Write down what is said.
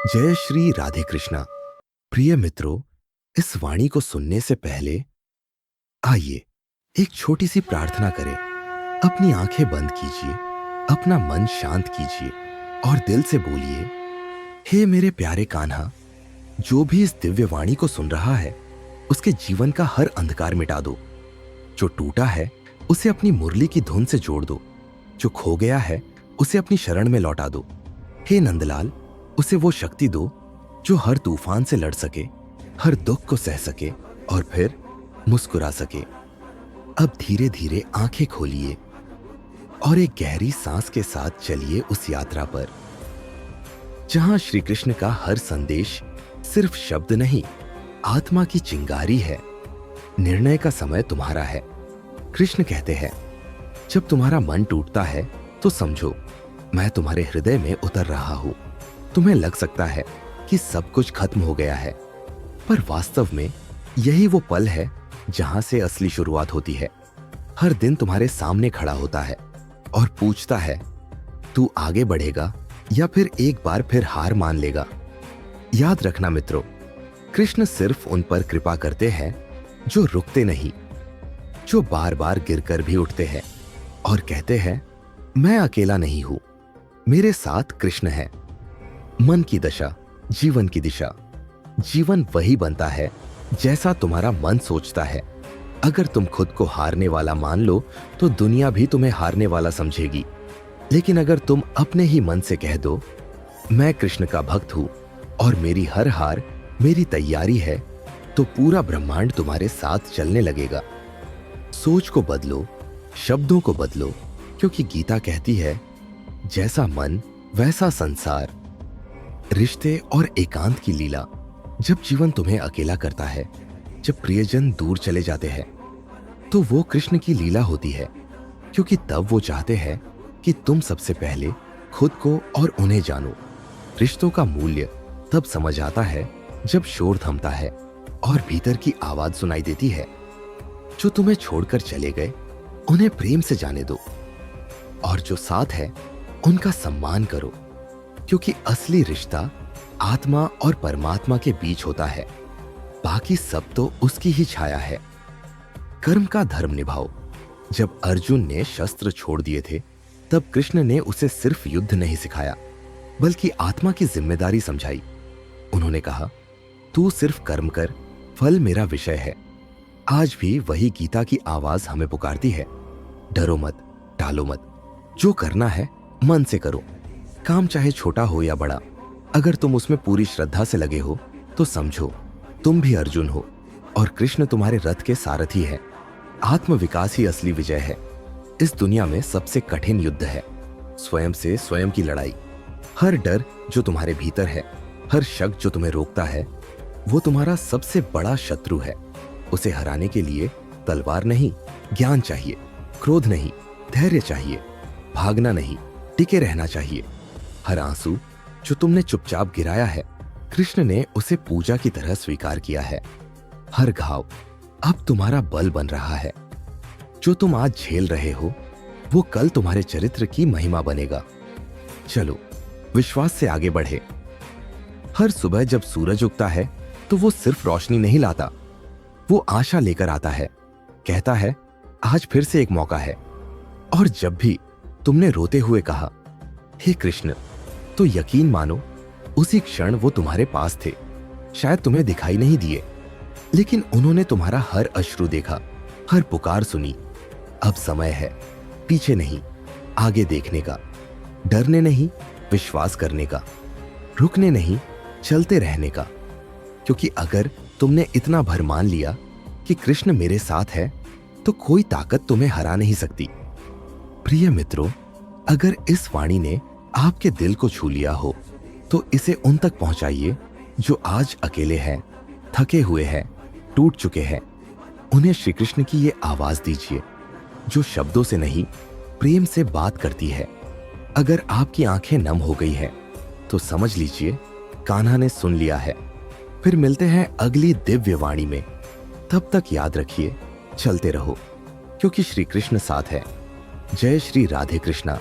जय श्री राधे कृष्णा। प्रिय मित्रों, इस वाणी को सुनने से पहले आइए एक छोटी सी प्रार्थना करें। अपनी आंखें बंद कीजिए, अपना मन शांत कीजिए और दिल से बोलिए, हे मेरे प्यारे कान्हा। जो भी इस दिव्य वाणी को सुन रहा है, उसके जीवन का हर अंधकार मिटा दो। जो टूटा है उसे अपनी मुरली की धुन से जोड़ दो। जो खो गया है उसे अपनी शरण में लौटा दो। हे नंदलाल, उसे वो शक्ति दो जो हर तूफान से लड़ सके, हर दुख को सह सके और फिर मुस्कुरा सके। अब धीरे धीरे आंखें खोलिए और एक गहरी सांस के साथ चलिए उस यात्रा पर जहां श्री कृष्ण का हर संदेश सिर्फ शब्द नहीं, आत्मा की चिंगारी है। निर्णय का समय तुम्हारा है। कृष्ण कहते हैं, जब तुम्हारा मन टूटता है तो समझो मैं तुम्हारे हृदय में उतर रहा हूं। तुम्हें लग सकता है कि सब कुछ खत्म हो गया है, पर वास्तव में यही वो पल है जहां से असली शुरुआत होती है। हर दिन तुम्हारे सामने खड़ा होता है और पूछता है, तू आगे बढ़ेगा या फिर एक बार फिर हार मान लेगा। याद रखना मित्रों, कृष्ण सिर्फ उन पर कृपा करते हैं जो रुकते नहीं, जो बार बार गिरकर भी उठते हैं और कहते हैं, मैं अकेला नहीं हूं, मेरे साथ कृष्ण है। मन की दशा, जीवन की दिशा। जीवन वही बनता है जैसा तुम्हारा मन सोचता है। अगर तुम खुद को हारने वाला मान लो तो दुनिया भी तुम्हें हारने वाला समझेगी। लेकिन अगर तुम अपने ही मन से कह दो, मैं कृष्ण का भक्त हूं और मेरी हर हार मेरी तैयारी है, तो पूरा ब्रह्मांड तुम्हारे साथ चलने लगेगा। सोच को बदलो, शब्दों को बदलो, क्योंकि गीता कहती है, जैसा मन वैसा संसार। रिश्ते और एकांत की लीला। जब जीवन तुम्हें अकेला करता है, जब प्रियजन दूर चले जाते हैं, तो वो कृष्ण की लीला होती है, क्योंकि तब वो चाहते हैं कि तुम सबसे पहले खुद को और उन्हें जानो। रिश्तों का मूल्य तब समझ आता है जब शोर थमता है और भीतर की आवाज सुनाई देती है, जो तुम्हें छोड़कर चले गए उन्हें प्रेम से जाने दो, और जो साथ है उनका सम्मान करो, क्योंकि असली रिश्ता आत्मा और परमात्मा के बीच होता है। बाकी सब तो उसकी ही छाया है। कर्म का धर्म निभाओ। जब अर्जुन ने शस्त्र छोड़ दिए थे, तब कृष्ण ने उसे सिर्फ युद्ध नहीं सिखाया, बल्कि आत्मा की जिम्मेदारी समझाई। उन्होंने कहा, तू सिर्फ कर्म कर, फल मेरा विषय है। आज भी वही गीता की आवाज हमें पुकारती है, डरो मत, टालो मत। जो करना है मन से करो। काम चाहे छोटा हो या बड़ा, अगर तुम उसमें पूरी श्रद्धा से लगे हो तो समझो तुम भी अर्जुन हो और कृष्ण तुम्हारे रथ के सारथी है। आत्मविकास ही असली विजय है। इस दुनिया में सबसे कठिन युद्ध है स्वयं से स्वयं की लड़ाई। हर डर जो तुम्हारे भीतर है, हर शक जो तुम्हें रोकता है, वो तुम्हारा सबसे बड़ा शत्रु है। उसे हराने के लिए तलवार नहीं, ज्ञान चाहिए। क्रोध नहीं, धैर्य चाहिए। भागना नहीं, टिके रहना चाहिए। हर आंसू जो तुमने चुपचाप गिराया है, कृष्ण ने उसे पूजा की तरह स्वीकार किया है। हर घाव अब तुम्हारा बल बन रहा है। जो तुम आज झेल रहे हो, वो कल तुम्हारे चरित्र की महिमा बनेगा। चलो विश्वास से आगे बढ़े। हर सुबह जब सूरज उगता है तो वो सिर्फ रोशनी नहीं लाता, वो आशा लेकर आता है। कहता है, आज फिर से एक मौका है। और जब भी तुमने रोते हुए कहा, हे कृष्ण, तो यकीन मानो उसी क्षण वो तुम्हारे पास थे। शायद तुम्हें दिखाई नहीं दिए, लेकिन उन्होंने तुम्हारा हर अश्रु देखा, हर पुकार सुनी। अब समय है पीछे नहीं, आगे देखने का। डरने नहीं, विश्वास करने का। रुकने नहीं, चलते रहने का। क्योंकि अगर तुमने इतना भर मान लिया कि कृष्ण मेरे साथ है, तो कोई ताकत तुम्हें हरा नहीं सकती। प्रिय मित्रों, अगर इस वाणी ने आपके दिल को छू लिया हो, तो इसे उन तक पहुंचाइए जो आज अकेले हैं, थके हुए हैं, टूट चुके हैं। उन्हें श्री कृष्ण की ये आवाज दीजिए, जो शब्दों से नहीं, प्रेम से बात करती है। अगर आपकी आंखें नम हो गई हैं, तो समझ लीजिए कान्हा ने सुन लिया है। फिर मिलते हैं अगली दिव्य वाणी में। तब तक याद रखिए, चलते रहो, क्योंकि श्री कृष्ण साथ है। जय श्री राधे कृष्णा।